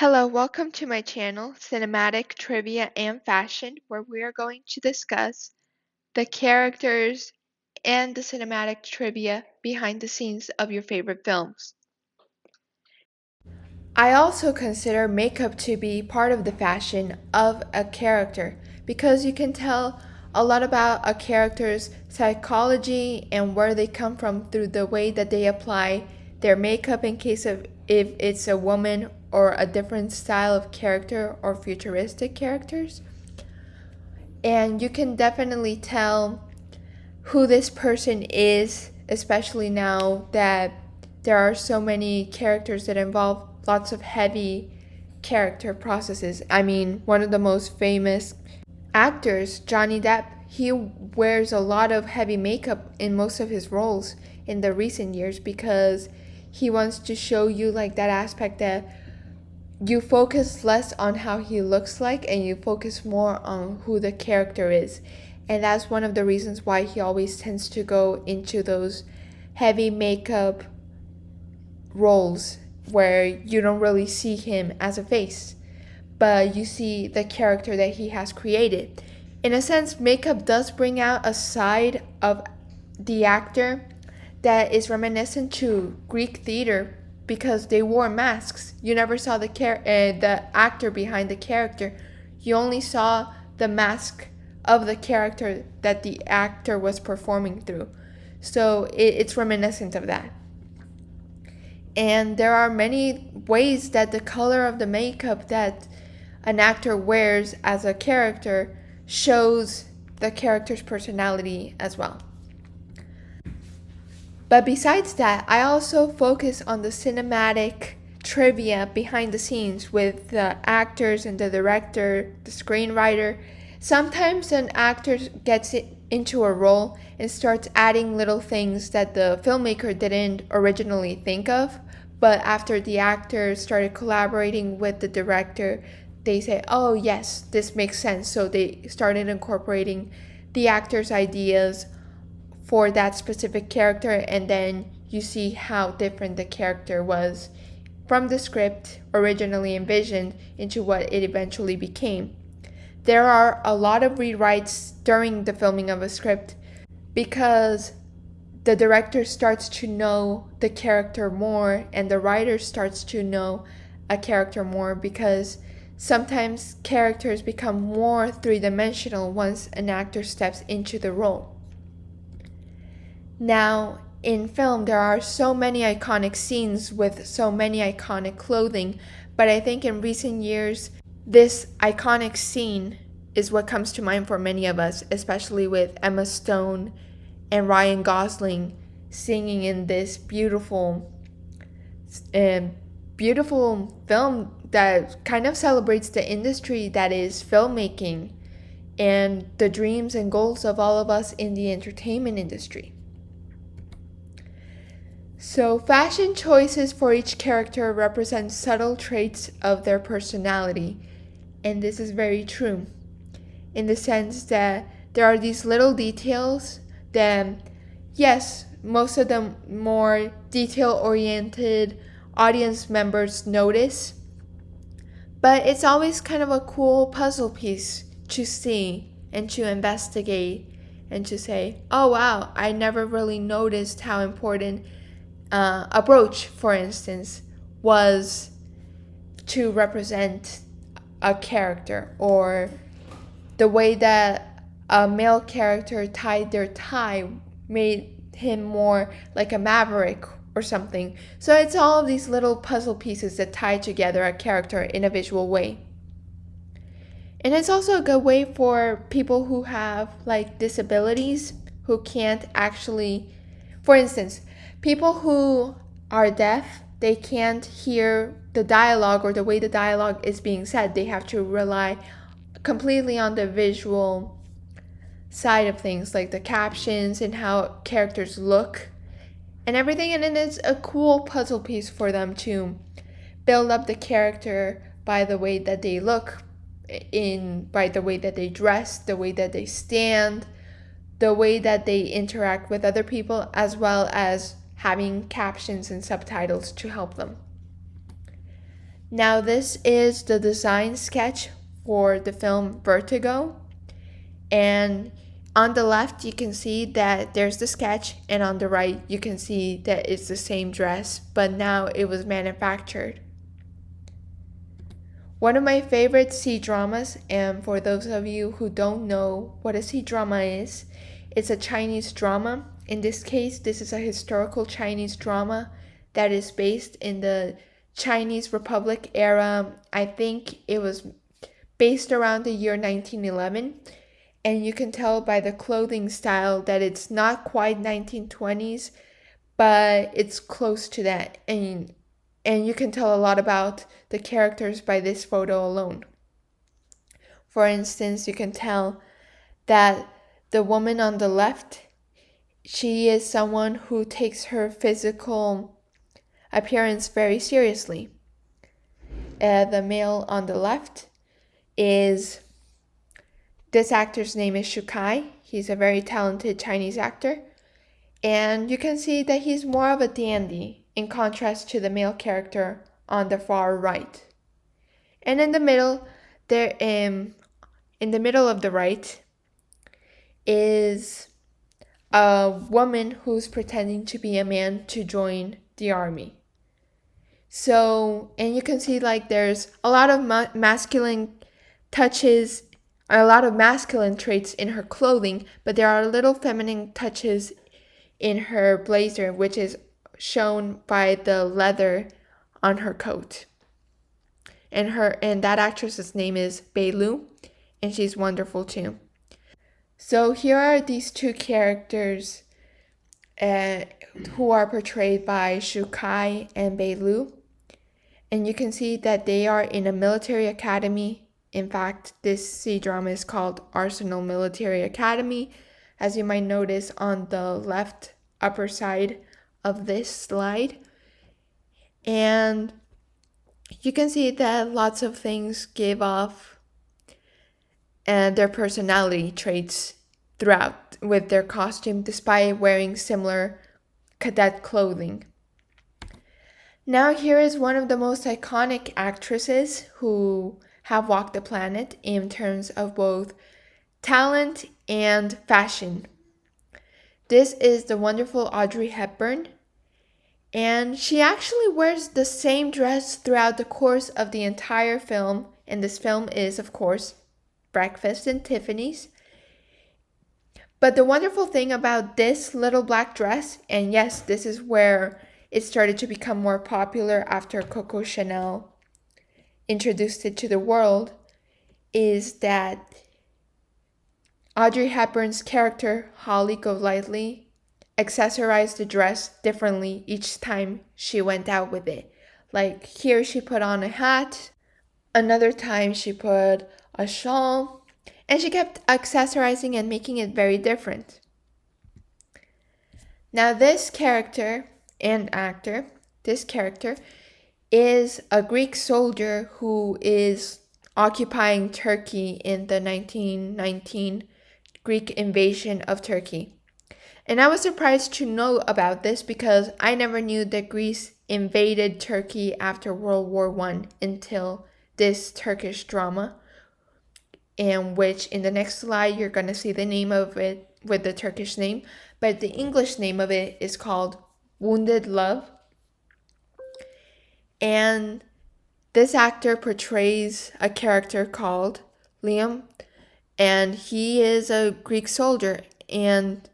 Hello, welcome to my channel, Cinematic Trivia and Fashion, where we are going to discuss the characters and the cinematic trivia behind the scenes of your favorite films. I also consider makeup to be part of the fashion of a character because you can tell a lot about a character's psychology and where they come from through the way that they apply their makeup in case of if it's a woman or a different style of character or futuristic characters. And you can definitely tell who this person is, especially now that there are so many characters that involve lots of heavy character processes. I mean, one of the most famous actors, Johnny Depp, he wears a lot of heavy makeup in most of his roles in the recent years because he wants to show you like that aspect that you focus less on how he looks like and you focus more on who the character is. And that's one of the reasons why he always tends to go into those heavy makeup roles where you don't really see him as a face, but you see the character that he has created. In a sense, makeup does bring out a side of the actor that is reminiscent to Greek theater because they wore masks. You never saw the actor behind the character. You only saw the mask of the character that the actor was performing through. So it's reminiscent of that. And there are many ways that the color of the makeup that an actor wears as a character shows the character's personality as well. But besides that, I also focus on the cinematic trivia behind the scenes with the actors and the director, the screenwriter. Sometimes an actor gets into a role and starts adding little things that the filmmaker didn't originally think of, but after the actor started collaborating with the director, they say, oh yes, this makes sense. So they started incorporating the actor's ideas for that specific character, and then you see how different the character was from the script originally envisioned into what it eventually became. There are a lot of rewrites during the filming of a script because the director starts to know the character more and the writer starts to know a character more because sometimes characters become more three-dimensional once an actor steps into the role. Now, in film, there are so many iconic scenes with so many iconic clothing, but I think in recent years, this iconic scene is what comes to mind for many of us, especially with Emma Stone and Ryan Gosling singing in this beautiful film that kind of celebrates the industry that is filmmaking and the dreams and goals of all of us in the entertainment industry. So, fashion choices for each character represent subtle traits of their personality, and this is very true in the sense that there are these little details that, yes, most of the more detail-oriented audience members notice, but it's always kind of a cool puzzle piece to see and to investigate and to say, oh wow, I never really noticed how important a brooch, for instance, was to represent a character, or the way that a male character tied their tie made him more like a maverick or something. So it's all of these little puzzle pieces that tie together a character in a visual way. And it's also a good way for people who have like disabilities who can't actually, for instance, people who are deaf, they can't hear the dialogue or the way the dialogue is being said. They have to rely completely on the visual side of things, like the captions and how characters look and everything. And then it's a cool puzzle piece for them to build up the character by the way that they look, by the way that they dress, the way that they stand, the way that they interact with other people, as well as having captions and subtitles to help them. Now, this is the design sketch for the film Vertigo. And on the left, you can see that there's the sketch, and on the right, you can see that it's the same dress, but now it was manufactured. One of my favorite C-dramas, and for those of you who don't know what a C-drama is, it's a Chinese drama. In this case, this is a historical Chinese drama that is based in the Chinese Republic era. I think it was based around the year 1911. And you can tell by the clothing style that it's not quite 1920s, but it's close to that. And you can tell a lot about the characters by this photo alone. For instance, you can tell that the woman on the left, she is someone who takes her physical appearance very seriously. The male on the left is, this actor's name is Shu Kai. He's a very talented Chinese actor. And you can see that he's more of a dandy in contrast to the male character on the far right. And in the middle, in the middle of the right is a woman who's pretending to be a man to join the army. So, and you can see like there's a lot of masculine touches, a lot of masculine traits in her clothing, but there are little feminine touches in her blazer, which is shown by the leather on her coat. And that actress's name is Bei Lu, and she's wonderful too. So here are these two characters who are portrayed by Shu Kai and Bei Lu. And you can see that they are in a military academy. In fact, this C-drama is called Arsenal Military Academy, as you might notice on the left upper side of this slide. And you can see that lots of things give off their personality traits throughout with their costume, despite wearing similar cadet clothing. Now here is one of the most iconic actresses who have walked the planet in terms of both talent and fashion. This is the wonderful Audrey Hepburn, and she actually wears the same dress throughout the course of the entire film, and this film is, of course, Breakfast in Tiffany's. But the wonderful thing about this little black dress, and yes, this is where it started to become more popular after Coco Chanel introduced it to the world, is that Audrey Hepburn's character, Holly Golightly, accessorized the dress differently each time she went out with it. Like here she put on a hat, another time she put a shawl, and she kept accessorizing and making it very different. Now this character and actor, this character is a Greek soldier who is occupying Turkey in the 1919 Greek invasion of Turkey. And I was surprised to know about this because I never knew that Greece invaded Turkey after World War I until this Turkish drama, in which in the next slide you're going to see the name of it with the Turkish name, but the English name of it is called Wounded Love. And this actor portrays a character called Liam, and he is a Greek soldier. And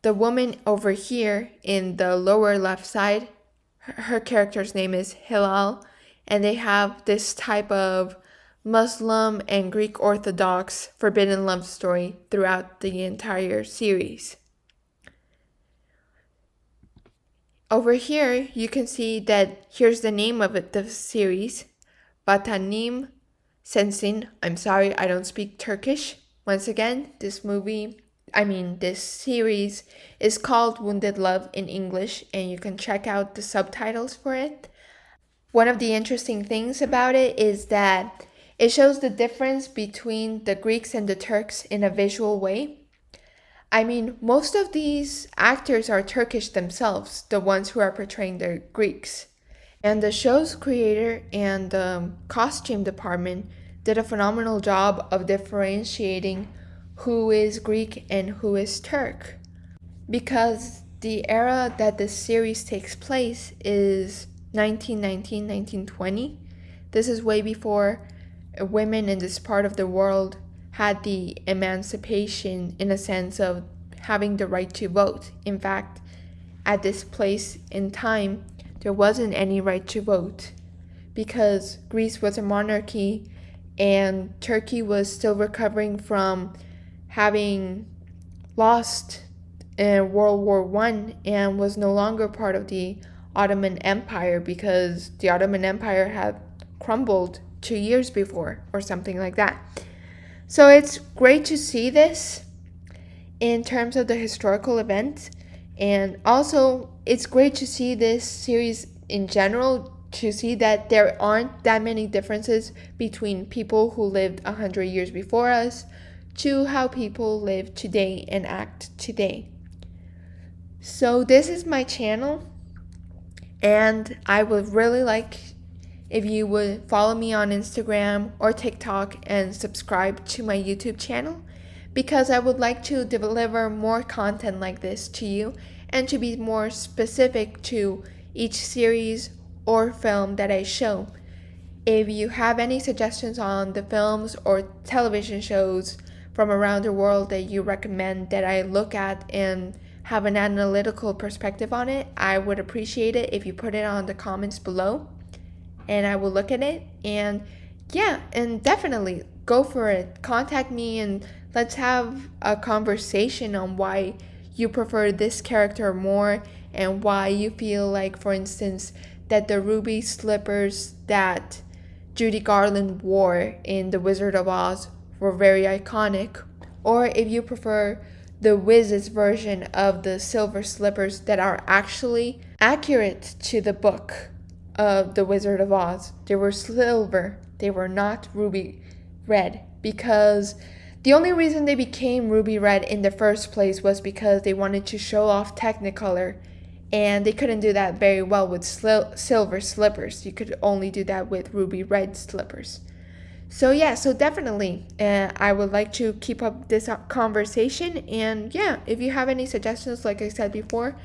the woman over here in the lower left side, her character's name is Hilal, and they have this type of Muslim and Greek Orthodox forbidden love story throughout the entire series. Over here, you can see that here's the name of it, the series, Vatamin Sensin. I'm sorry, I don't speak Turkish. Once again, this series is called Wounded Love in English, and you can check out the subtitles for it. One of the interesting things about it is that it shows the difference between the Greeks and the Turks in a visual way. Most of these actors are Turkish themselves, the ones who are portraying the Greeks. And the show's creator and the costume department did a phenomenal job of differentiating who is Greek and who is Turk. Because the era that this series takes place is 1919, 1920. This is way before women in this part of the world had the emancipation in a sense of having the right to vote. In fact, at this place in time, there wasn't any right to vote because Greece was a monarchy and Turkey was still recovering from having lost in World War I and was no longer part of the Ottoman Empire because the Ottoman Empire had crumbled 2 years before or something like that. So it's great to see this in terms of the historical event. And also, it's great to see this series in general, to see that there aren't that many differences between people who lived 100 years before us to how people live today and act today. So this is my channel, and I would really like if you would follow me on Instagram or TikTok and subscribe to my YouTube channel, because I would like to deliver more content like this to you and to be more specific to each series or film that I show. If you have any suggestions on the films or television shows from around the world that you recommend that I look at and have an analytical perspective on it, I would appreciate it if you put it on the comments below and I will look at it. And yeah, and definitely go for it. Contact me and let's have a conversation on why you prefer this character more and why you feel like, for instance, that the ruby slippers that Judy Garland wore in The Wizard of Oz were very iconic, or if you prefer the Wiz's version of the silver slippers that are actually accurate to the book of The Wizard of Oz. They were silver, they were not ruby red, because the only reason they became ruby red in the first place was because they wanted to show off Technicolor, and they couldn't do that very well with silver slippers. You could only do that with ruby red slippers. So yeah, so definitely I would like to keep up this conversation. And yeah, if you have any suggestions, like I said before,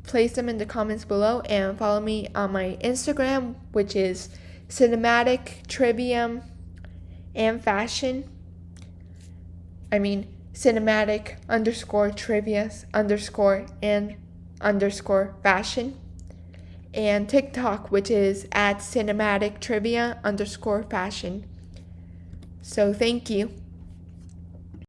place them in the comments below and follow me on my Instagram, which is cinematic trivia and fashion. Cinematic underscore trivia underscore and underscore fashion. And TikTok, which is at cinematic trivia underscore fashion. So thank you.